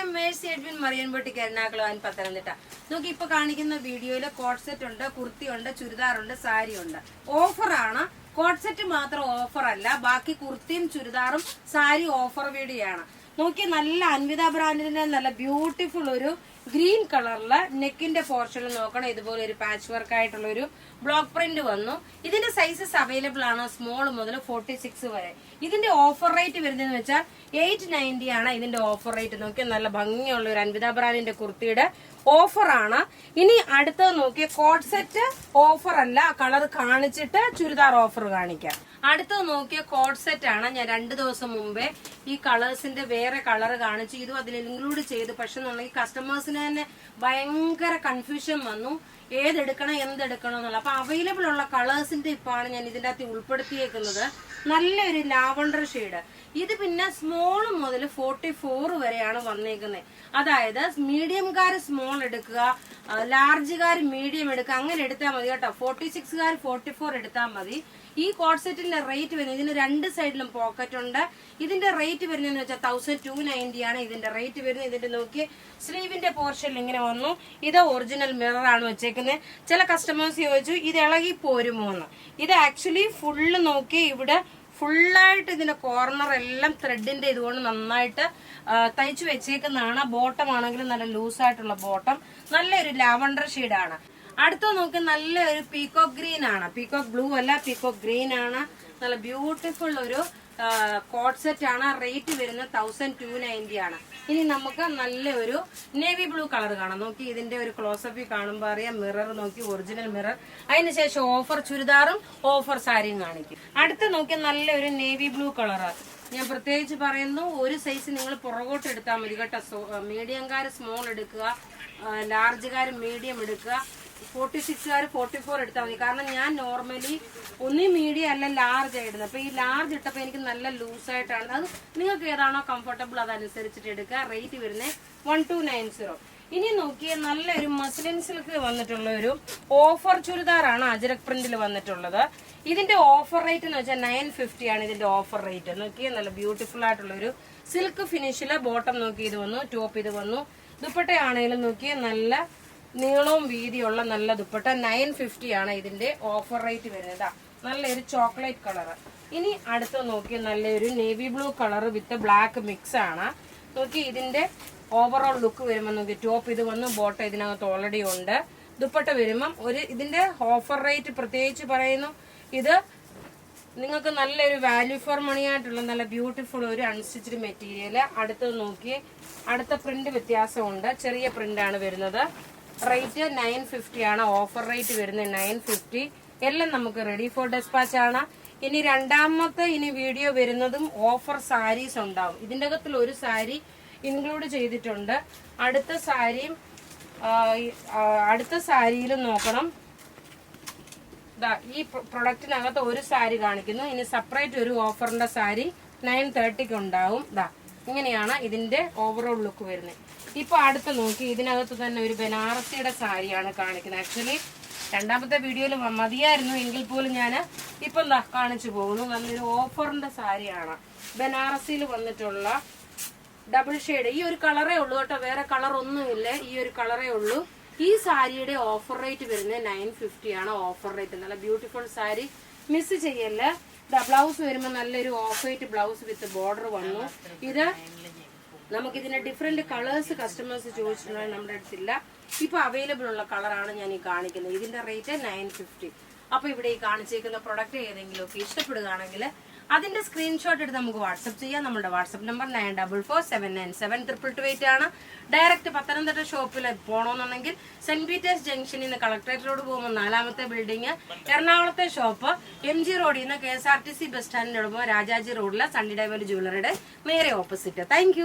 am Mercy Edwin Marian Boutique Ernakulam and Pathanamthitta. നോക്കി ഇപ്പൊ കാണിക്കുന്ന വീഡിയോയിൽ കോട്ട് സെറ്റ് ഉണ്ട്, കുർത്തി ഉണ്ട്, ചുരിദാർ ഉണ്ട്, സാരി ഉണ്ട്. ഓഫർ ആണ്. കോട്ട് സെറ്റ് മാത്രം ഓഫർ അല്ല, ബാക്കി കുർത്തിയും ചുരിദാറും സാരി ഓഫർ വീഡിയോയാണ്. നോക്കി നല്ല അൻവിത ബ്രാൻഡിന്റെ നല്ല ബ്യൂട്ടിഫുൾ ഒരു ഗ്രീൻ കളറില് നെക്കിന്റെ പോർഷനിൽ നോക്കണം. ഇതുപോലെ ഒരു പാച്ച് വർക്ക് ആയിട്ടുള്ള ഒരു ബ്ലോക്ക് പ്രിന്റ് വന്നു. ഇതിന്റെ സൈസസ് അവൈലബിൾ ആണ് സ്മോൾ മുതൽ 46 വരെ. ഇതിന്റെ ഓഫർ റേറ്റ് വരുന്നതെന്ന് വെച്ചാൽ 890 ആണ് ഇതിന്റെ ഓഫർ റേറ്റ്. നോക്കിയാൽ നല്ല ഭംഗിയുള്ള ഒരു അൻവിത ബ്രാൻഡിന്റെ കുർത്തിയുടെ ഓഫർ ആണ്. ഇനി അടുത്തത് നോക്കിയ കോട്ട് സെറ്റ് ഓഫർ അല്ല, കളർ കാണിച്ചിട്ട് ചുരിദാർ ഓഫർ കാണിക്കാം. അടുത്തത് നോക്കിയ കോട്ട് സെറ്റ് ആണ്. ഞാൻ 2 ദിവസം മുമ്പേ ഈ കളേഴ്സിന്റെ വേറെ കളർ കാണിച്ചു, ഇതും അതിൽ ഇൻക്ലൂഡ് ചെയ്തു. പക്ഷെ എന്നുണ്ടെങ്കിൽ കസ്റ്റമേഴ്സിന് തന്നെ ഭയങ്കര കൺഫ്യൂഷൻ വന്നു, ഏതെടുക്കണം എന്തെടുക്കണം എന്നുള്ള. അപ്പൊ അവൈലബിൾ ഉള്ള കളേഴ്സിന്റെ ഇപ്പാണ് ഞാൻ ഇതിന്റെ അകത്ത് ഉൾപ്പെടുത്തിയേക്കുന്നത്. നല്ലൊരു ലാവണ്ടർ ഷെയ്ഡ്. ഇത് പിന്നെ സ്മോൾ മുതൽ 44 വരെയാണ് വന്നേക്കുന്നത്. അതായത് മീഡിയംകാര് സ്മോൾ എടുക്കുക, ലാർജുകാർ മീഡിയം എടുക്കുക, അങ്ങനെ എടുത്താൽ മതി കേട്ടോ. 46കാർ 44 എടുത്താൽ മതി. ഈ കോട്ട് സെറ്റിന്റെ റേറ്റ് വരുന്നത്, ഇതിന് 2 സൈഡിലും പോക്കറ്റ് ഉണ്ട്. ഇതിന്റെ റേറ്റ് വരുന്നതെന്ന് വെച്ചാൽ 1290 ആണ് ഇതിന്റെ റേറ്റ് വരുന്നത്. ഇതിന്റെ നോക്കി സ്ലീവിന്റെ പോർഷനിൽ ഇങ്ങനെ വന്നു. ഇത് ഒറിജിനൽ മിറർ ആണ് വെച്ചേക്കുന്നത്. ചില കസ്റ്റമേഴ്സ് ചോദിച്ചു ഇത് ഇളകി പോരുമോ എന്ന്. ഇത് ആക്ച്വലി ഫുള്ള് നോക്കി ഇവിടെ ഫുള്ളായിട്ട് ഇതിന്റെ കോർണർ എല്ലാം ത്രെഡിന്റെ ഇതുകൊണ്ട് നന്നായിട്ട് തയ്ച്ചു വെച്ചേക്കുന്നതാണ്. ബോട്ടം ആണെങ്കിലും നല്ല ലൂസായിട്ടുള്ള ബോട്ടം, നല്ലൊരു ലാവണ്ടർ ഷെയ്ഡാണ്. അടുത്ത നോക്കി നല്ലൊരു പീകോക്ക് ഗ്രീൻ ആണ്. പീകോക്ക് ബ്ലൂ അല്ല, പീകോക്ക് ഗ്രീൻ ആണ്. നല്ല ബ്യൂട്ടിഫുൾ ഒരു കോട്ട് സെറ്റ് ആണ്. റേറ്റ് വരുന്നത് 1290 ആണ്. ഇനി നമുക്ക് നല്ലൊരു നേവി ബ്ലൂ കളർ കാണാം. നോക്കി ഇതിന്റെ ഒരു ക്ലോസപ്പിൽ കാണുമ്പോൾ അറിയാം, മിറർ നോക്കി ഒറിജിനൽ മിറർ. അതിനുശേഷം ഓഫർ ചുരിദാറും ഓഫർ സാരിയും കാണിക്കും. അടുത്ത നോക്കി നല്ലൊരു നേവി ബ്ലൂ കളർ. ഞാൻ പ്രത്യേകിച്ച് പറയുന്നു, ഒരു സൈസ് നിങ്ങൾ പുറകോട്ട് എടുത്താൽ മതി കേട്ടോ. മീഡിയംകാർ സ്മോൾ എടുക്കുക, ലാർജുകാർ മീഡിയം എടുക്കുക, 46കാർ 44 എടുത്താൽ മതി. കാരണം ഞാൻ നോർമലി ഒന്നീ മീഡിയം അല്ല ലാർജ് ആയിടുന്നത്. അപ്പൊ ഈ ലാർജ് ഇട്ടപ്പോൾ എനിക്ക് നല്ല ലൂസായിട്ടാണ്. അത് നിങ്ങൾക്ക് ഏതാണോ കംഫർട്ടബിൾ അതനുസരിച്ചിട്ട് എടുക്കുക. റേറ്റ് വരുന്നത് 1290. ഇനി നോക്കിയ നല്ലൊരു മസ്ലിൻ സിൽക്ക് വന്നിട്ടുള്ള ഒരു ഓഫർ ചുരിദാറാണ് അജരക് പ്രിന്റിൽ വന്നിട്ടുള്ളത്. ഇതിന്റെ ഓഫർ റേറ്റ് എന്ന് വെച്ചാൽ 950 ആണ് ഇതിന്റെ ഓഫർ റേറ്റ്. നോക്കിയ നല്ല ബ്യൂട്ടിഫുൾ ആയിട്ടുള്ള ഒരു സിൽക്ക് ഫിനിഷില് ബോട്ടം നോക്കി ഇത് വന്നു, ടോപ്പ് ഇത് വന്നു. ദുപ്പട്ടയാണെങ്കിലും നോക്കിയ നല്ല നീളവും വീതിയുള്ള നല്ല ദുപ്പട്ട. 950 ആണ് ഇതിന്റെ ഓഫർ റേറ്റ് വരുന്നത്. നല്ലൊരു ചോക്ലേറ്റ് കളർ. ഇനി അടുത്ത നോക്കി നല്ലൊരു നേവി ബ്ലൂ കളർ വിത്ത് ബ്ലാക്ക് മിക്സ് ആണ്. നോക്കി ഇതിന്റെ ഓവറോൾ ലുക്ക് വരുമ്പോൾ നോക്കി ടോപ്പ് ഇത് വന്നു, ബോട്ടം ഇതിനകത്ത് ഓൾറെഡി ഉണ്ട്. ദുപ്പട്ട വരുമ്പം ഇതിന്റെ ഓഫർ റേറ്റ് പ്രത്യേകിച്ച് പറയുന്നു, ഇത് നിങ്ങൾക്ക് നല്ലൊരു വാല്യൂ ഫോർ മണി ആയിട്ടുള്ള നല്ല ബ്യൂട്ടിഫുൾ ഒരു അൺസ്റ്റിച്ച്ഡ് മെറ്റീരിയൽ. അടുത്തത് നോക്കി അടുത്ത പ്രിന്റ് വ്യത്യാസമുണ്ട്, ചെറിയ പ്രിന്റാണ് വരുന്നത്. റേറ്റ് 950 ആണ്. ഓഫർ റേറ്റ് വരുന്നത് 950. എല്ലാം നമുക്ക് റെഡി ഫോർ ഡെസ്പാച്ച് ആണ്. ഇനി രണ്ടാമത്തെ വീഡിയോ വരുന്നതും ഓഫർ സാരീസ് ഉണ്ടാവും. ഇതിന്റെ അകത്തിൽ ഒരു സാരി ഇൻക്ലൂഡ് ചെയ്തിട്ടുണ്ട്. അടുത്ത സാരിയിലും നോക്കണം. ഈ പ്രൊഡക്റ്റിനകത്ത് ഒരു സാരി കാണിക്കുന്നു. ഇനി സെപ്പറേറ്റ് ഒരു ഓഫറിന്റെ സാരി 930 ഉണ്ടാവും. ഇങ്ങനെയാണ് ഇതിന്റെ ഓവറോൾ ലുക്ക് വരുന്നത്. ഇപ്പൊ അടുത്ത് നോക്കി ഇതിനകത്ത് തന്നെ ഒരു ബനാറസിയുടെ സാരിയാണ് കാണിക്കുന്നത്. ആക്ച്വലി രണ്ടാമത്തെ വീഡിയോയിൽ മതിയായിരുന്നു, എങ്കിൽ പോലും ഞാൻ ഇപ്പൊ കാണിച്ചു പോകുന്നു. നല്ലൊരു ഓഫറിന്റെ സാരിയാണ്. ബനാറസിയിൽ വന്നിട്ടുള്ള ഡബിൾ ഷെയ്ഡ്. ഈ ഒരു കളറേ ഉള്ളൂ കേട്ടോ, വേറെ കളർ ഒന്നുമില്ല, ഈ ഒരു കളറേ ഉള്ളൂ. ഈ സാരിയുടെ ഓഫർ റേറ്റ് വരുന്നത് 950 ആണ് ഓഫർ റേറ്റ്. നല്ല ബ്യൂട്ടിഫുൾ സാരി, മിസ് ചെയ്യല്ലേ. ബ്ലൗസ് വരുമ്പോൾ നല്ലൊരു of white blouse with border വന്നു. ഇത് നമുക്കിതിന്റെ ഡിഫറെന്റ് കളേഴ്സ് കസ്റ്റമേഴ്സ് ചോദിച്ചിട്ടുണ്ടെങ്കിൽ നമ്മുടെ അടുത്തില്ല. ഇപ്പൊ അവൈലബിൾ ഉള്ള കളറാണ് ഞാൻ ഈ കാണിക്കുന്നത്. ഇതിന്റെ റേറ്റ് 950. അപ്പൊ ഇവിടെ ഈ കാണിച്ചേക്കുന്ന പ്രൊഡക്റ്റ് ഏതെങ്കിലും ഒക്കെ ഇഷ്ടപ്പെടുകയാണെങ്കിൽ അതിന്റെ സ്ക്രീൻഷോട്ട് എടുത്ത് നമുക്ക് വാട്സപ്പ് ചെയ്യാം. നമ്മുടെ വാട്സപ്പ് നമ്പർ 9447972228 ആണ്. ഡയറക്റ്റ് പത്തനംതിട്ട ഷോപ്പിൽ പോകണമെന്നുണ്ടെങ്കിൽ സെന്റ് പീറ്റേഴ്സ് ജംഗ്ഷനിൽ നിന്ന് കളക്ടറേറ്റ് റോഡ് പോകുമ്പോൾ 4ാമത്തെ ബിൽഡിംഗ്, എറണാകുളത്തെ ഷോപ്പ് MG റോഡിൽ നിന്ന് KSRTC ബസ് സ്റ്റാൻഡിനോട് രാജാജി റോഡിലെ സണ്ണി ഡയമണ്ട് ജ്വല്ലറിയുടെ നേരെ ഓപ്പോസിറ്റ്. താങ്ക്